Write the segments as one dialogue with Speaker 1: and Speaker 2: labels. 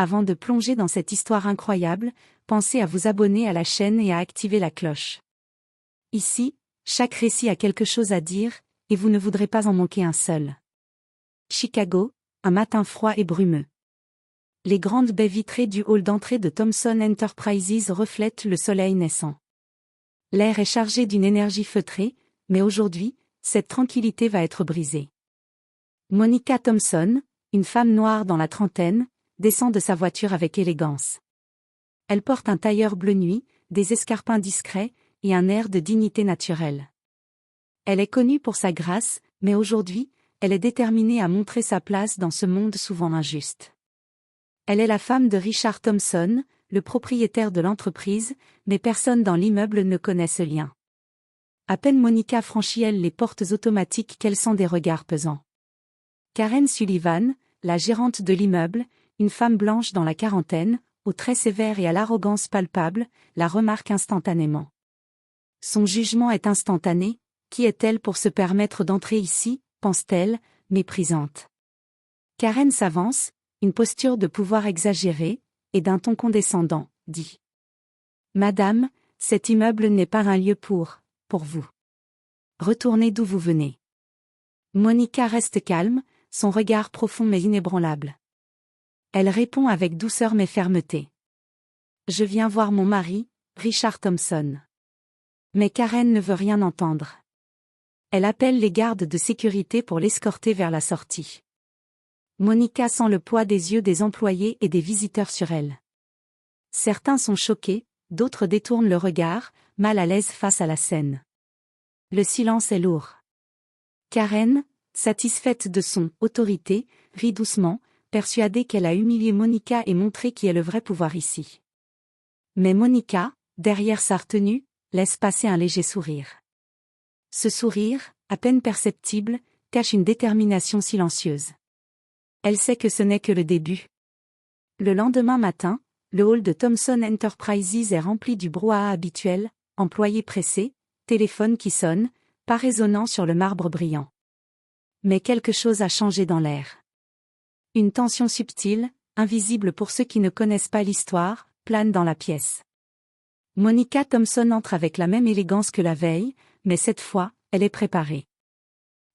Speaker 1: Avant de plonger dans cette histoire incroyable, pensez à vous abonner à la chaîne et à activer la cloche. Ici, chaque récit a quelque chose à dire, et vous ne voudrez pas en manquer un seul. Chicago, un matin froid et brumeux. Les grandes baies vitrées du hall d'entrée de Thomson Enterprises reflètent le soleil naissant. L'air est chargé d'une énergie feutrée, mais aujourd'hui, cette tranquillité va être brisée. Monica Thompson, une femme noire dans la trentaine, descend de sa voiture avec élégance. Elle porte un tailleur bleu nuit, des escarpins discrets, et un air de dignité naturelle. Elle est connue pour sa grâce, mais aujourd'hui, elle est déterminée à montrer sa place dans ce monde souvent injuste. Elle est la femme de Richard Thompson, le propriétaire de l'entreprise, mais personne dans l'immeuble ne connaît ce lien. À peine Monica franchit-elle les portes automatiques qu'elle sent des regards pesants. Karen Sullivan, la gérante de l'immeuble, une femme blanche dans la quarantaine, aux traits sévères et à l'arrogance palpable, la remarque instantanément. Son jugement est instantané. Qui est-elle pour se permettre d'entrer ici, pense-t-elle, méprisante. Karen s'avance, une posture de pouvoir exagérée, et d'un ton condescendant, dit. Madame, cet immeuble n'est pas un lieu pour vous. Retournez d'où vous venez. Monica reste calme, son regard profond mais inébranlable. Elle répond avec douceur mais fermeté. Je viens voir mon mari, Richard Thompson. Mais Karen ne veut rien entendre. Elle appelle les gardes de sécurité pour l'escorter vers la sortie. Monica sent le poids des yeux des employés et des visiteurs sur elle. Certains sont choqués, d'autres détournent le regard, mal à l'aise face à la scène. Le silence est lourd. Karen, satisfaite de son autorité, rit doucement, persuadée qu'elle a humilié Monica et montré qui est le vrai pouvoir ici. Mais Monica, derrière sa retenue, laisse passer un léger sourire. Ce sourire, à peine perceptible, cache une détermination silencieuse. Elle sait que ce n'est que le début. Le lendemain matin, le hall de Thomson Enterprises est rempli du brouhaha habituel, employés pressés, téléphone qui sonne, pas résonnant sur le marbre brillant. Mais quelque chose a changé dans l'air. Une tension subtile, invisible pour ceux qui ne connaissent pas l'histoire, plane dans la pièce. Monica Thompson entre avec la même élégance que la veille, mais cette fois, elle est préparée.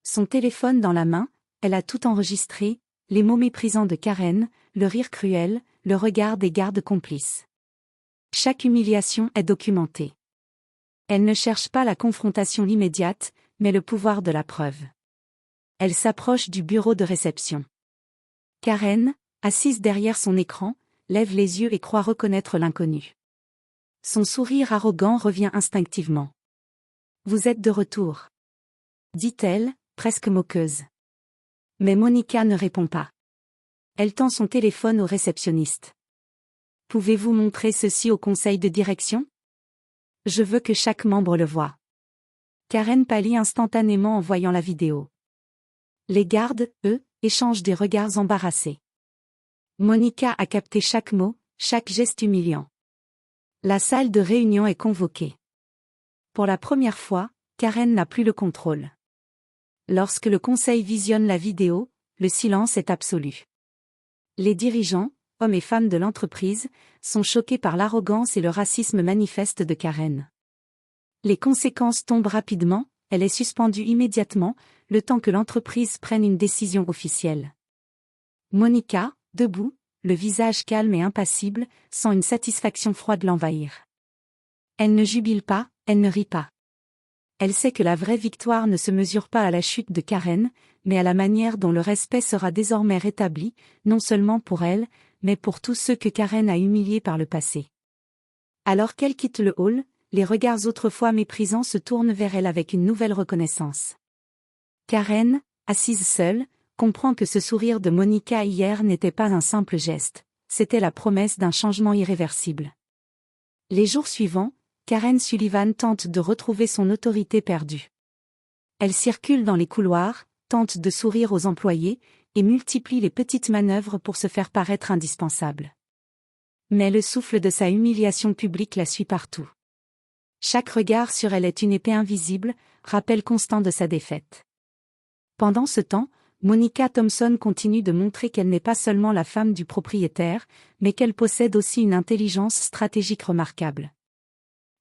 Speaker 1: Son téléphone dans la main, elle a tout enregistré, les mots méprisants de Karen, le rire cruel, le regard des gardes complices. Chaque humiliation est documentée. Elle ne cherche pas la confrontation immédiate, mais le pouvoir de la preuve. Elle s'approche du bureau de réception. Karen, assise derrière son écran, lève les yeux et croit reconnaître l'inconnu. Son sourire arrogant revient instinctivement. « Vous êtes de retour », dit-elle, presque moqueuse. Mais Monica ne répond pas. Elle tend son téléphone au réceptionniste. « Pouvez-vous montrer ceci au conseil de direction ? Je veux que chaque membre le voie. » Karen pâlit instantanément en voyant la vidéo. Les gardes, eux, échangent des regards embarrassés. Monica a capté chaque mot, chaque geste humiliant. La salle de réunion est convoquée. Pour la première fois, Karen n'a plus le contrôle. Lorsque le conseil visionne la vidéo, le silence est absolu. Les dirigeants, hommes et femmes de l'entreprise, sont choqués par l'arrogance et le racisme manifeste de Karen. Les conséquences tombent rapidement, elle est suspendue immédiatement, le temps que l'entreprise prenne une décision officielle. Monica, debout, le visage calme et impassible, sent une satisfaction froide l'envahir. Elle ne jubile pas, elle ne rit pas. Elle sait que la vraie victoire ne se mesure pas à la chute de Karen, mais à la manière dont le respect sera désormais rétabli, non seulement pour elle, mais pour tous ceux que Karen a humiliés par le passé. Alors qu'elle quitte le hall, les regards autrefois méprisants se tournent vers elle avec une nouvelle reconnaissance. Karen, assise seule, comprend que ce sourire de Monica hier n'était pas un simple geste, c'était la promesse d'un changement irréversible. Les jours suivants, Karen Sullivan tente de retrouver son autorité perdue. Elle circule dans les couloirs, tente de sourire aux employés, et multiplie les petites manœuvres pour se faire paraître indispensable. Mais le souffle de sa humiliation publique la suit partout. Chaque regard sur elle est une épée invisible, rappel constant de sa défaite. Pendant ce temps, Monica Thompson continue de montrer qu'elle n'est pas seulement la femme du propriétaire, mais qu'elle possède aussi une intelligence stratégique remarquable.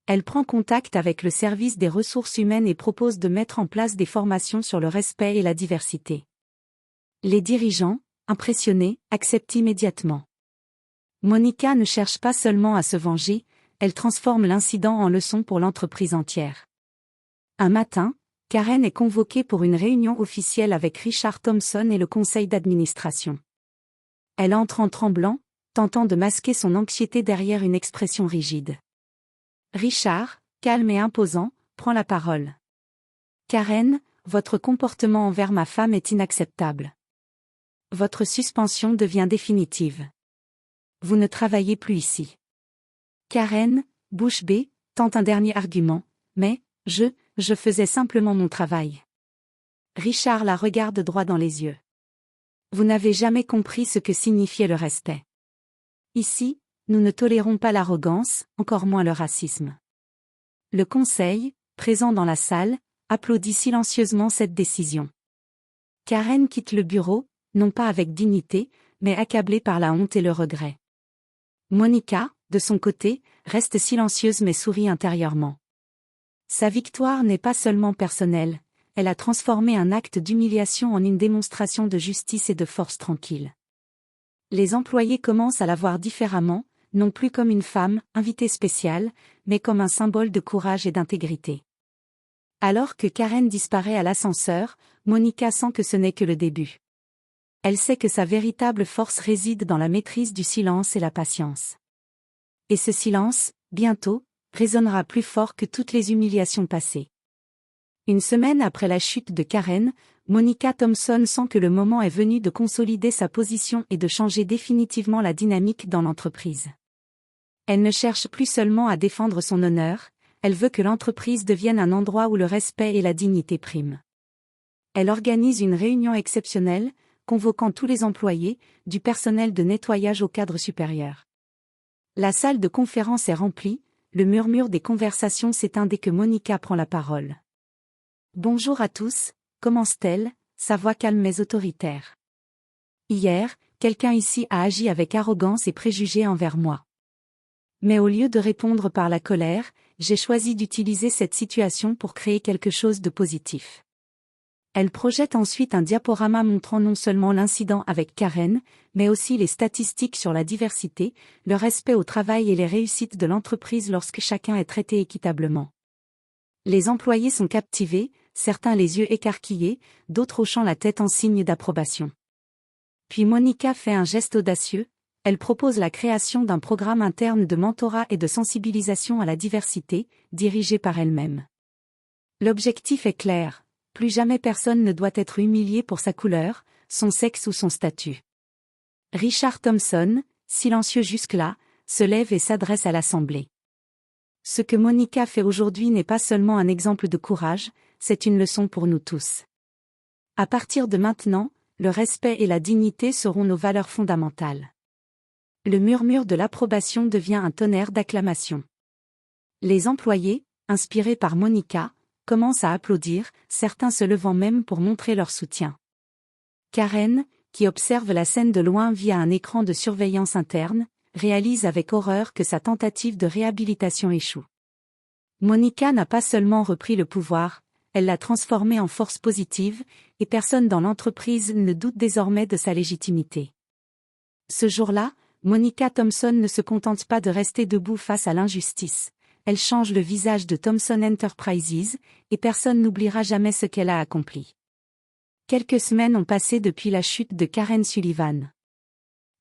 Speaker 1: Elle prend contact avec le service des ressources humaines et propose de mettre en place des formations sur le respect et la diversité. Les dirigeants, impressionnés, acceptent immédiatement. Monica ne cherche pas seulement à se venger, elle transforme l'incident en leçon pour l'entreprise entière. Un matin, Karen est convoquée pour une réunion officielle avec Richard Thompson et le conseil d'administration. Elle entre en tremblant, tentant de masquer son anxiété derrière une expression rigide. Richard, calme et imposant, prend la parole. Karen, votre comportement envers ma femme est inacceptable. Votre suspension devient définitive. Vous ne travaillez plus ici. Karen, bouche bée, tente un dernier argument, mais, je faisais simplement mon travail. Richard la regarde droit dans les yeux. Vous n'avez jamais compris ce que signifiait le respect. Ici, nous ne tolérons pas l'arrogance, encore moins le racisme. Le conseil, présent dans la salle, applaudit silencieusement cette décision. Karen quitte le bureau, non pas avec dignité, mais accablée par la honte et le regret. Monica, de son côté, reste silencieuse mais sourit intérieurement. Sa victoire n'est pas seulement personnelle, elle a transformé un acte d'humiliation en une démonstration de justice et de force tranquille. Les employés commencent à la voir différemment, non plus comme une femme, invitée spéciale, mais comme un symbole de courage et d'intégrité. Alors que Karen disparaît à l'ascenseur, Monica sent que ce n'est que le début. Elle sait que sa véritable force réside dans la maîtrise du silence et la patience. Et ce silence, bientôt, résonnera plus fort que toutes les humiliations passées. Une semaine après la chute de Karen, Monica Thompson sent que le moment est venu de consolider sa position et de changer définitivement la dynamique dans l'entreprise. Elle ne cherche plus seulement à défendre son honneur, elle veut que l'entreprise devienne un endroit où le respect et la dignité priment. Elle organise une réunion exceptionnelle, convoquant tous les employés, du personnel de nettoyage au cadre supérieur. La salle de conférence est remplie, le murmure des conversations s'éteint dès que Monica prend la parole. Bonjour à tous, commence-t-elle, sa voix calme mais autoritaire. Hier, quelqu'un ici a agi avec arrogance et préjugés envers moi. Mais au lieu de répondre par la colère, j'ai choisi d'utiliser cette situation pour créer quelque chose de positif. Elle projette ensuite un diaporama montrant non seulement l'incident avec Karen, mais aussi les statistiques sur la diversité, le respect au travail et les réussites de l'entreprise lorsque chacun est traité équitablement. Les employés sont captivés, certains les yeux écarquillés, d'autres hochant la tête en signe d'approbation. Puis Monica fait un geste audacieux, elle propose la création d'un programme interne de mentorat et de sensibilisation à la diversité, dirigé par elle-même. L'objectif est clair. Plus jamais personne ne doit être humilié pour sa couleur, son sexe ou son statut. Richard Thompson, silencieux jusque-là, se lève et s'adresse à l'Assemblée. Ce que Monica fait aujourd'hui n'est pas seulement un exemple de courage, c'est une leçon pour nous tous. À partir de maintenant, le respect et la dignité seront nos valeurs fondamentales. Le murmure de l'approbation devient un tonnerre d'acclamations. Les employés, inspirés par Monica, commencent à applaudir, certains se levant même pour montrer leur soutien. Karen, qui observe la scène de loin via un écran de surveillance interne, réalise avec horreur que sa tentative de réhabilitation échoue. Monica n'a pas seulement repris le pouvoir, elle l'a transformé en force positive, et personne dans l'entreprise ne doute désormais de sa légitimité. Ce jour-là, Monica Thompson ne se contente pas de rester debout face à l'injustice. Elle change le visage de Thomson Enterprises, et personne n'oubliera jamais ce qu'elle a accompli. Quelques semaines ont passé depuis la chute de Karen Sullivan.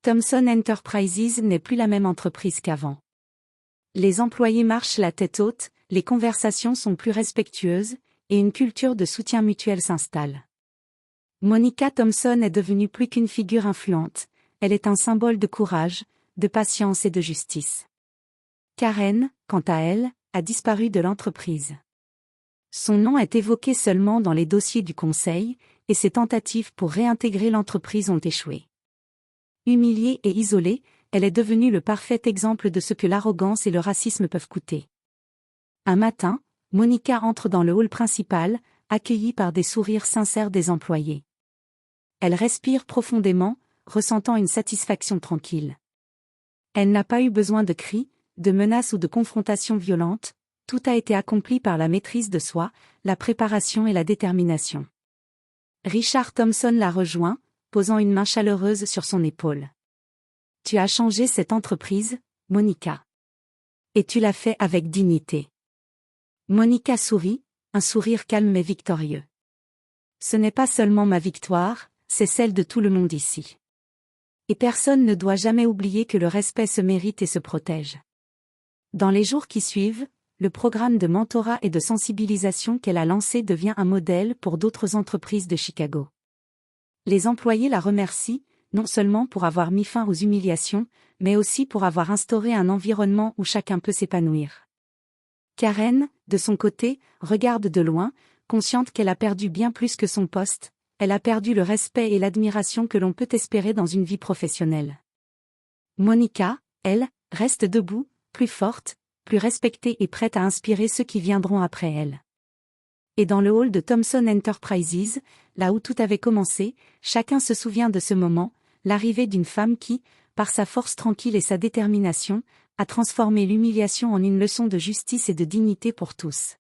Speaker 1: Thomson Enterprises n'est plus la même entreprise qu'avant. Les employés marchent la tête haute, les conversations sont plus respectueuses, et une culture de soutien mutuel s'installe. Monica Thompson est devenue plus qu'une figure influente, elle est un symbole de courage, de patience et de justice. Karen, quant à elle, a disparu de l'entreprise. Son nom est évoqué seulement dans les dossiers du conseil, et ses tentatives pour réintégrer l'entreprise ont échoué. Humiliée et isolée, elle est devenue le parfait exemple de ce que l'arrogance et le racisme peuvent coûter. Un matin, Monica entre dans le hall principal, accueillie par des sourires sincères des employés. Elle respire profondément, ressentant une satisfaction tranquille. Elle n'a pas eu besoin de cris, de menaces ou de confrontations violentes, tout a été accompli par la maîtrise de soi, la préparation et la détermination. Richard Thompson la rejoint, posant une main chaleureuse sur son épaule. Tu as changé cette entreprise, Monica. Et tu l'as fait avec dignité. Monica sourit, un sourire calme mais victorieux. Ce n'est pas seulement ma victoire, c'est celle de tout le monde ici. Et personne ne doit jamais oublier que le respect se mérite et se protège. Dans les jours qui suivent, le programme de mentorat et de sensibilisation qu'elle a lancé devient un modèle pour d'autres entreprises de Chicago. Les employés la remercient, non seulement pour avoir mis fin aux humiliations, mais aussi pour avoir instauré un environnement où chacun peut s'épanouir. Karen, de son côté, regarde de loin, consciente qu'elle a perdu bien plus que son poste, elle a perdu le respect et l'admiration que l'on peut espérer dans une vie professionnelle. Monica, elle, reste debout, plus forte, plus respectée et prête à inspirer ceux qui viendront après elle. Et dans le hall de Thomson Enterprises, là où tout avait commencé, chacun se souvient de ce moment, l'arrivée d'une femme qui, par sa force tranquille et sa détermination, a transformé l'humiliation en une leçon de justice et de dignité pour tous.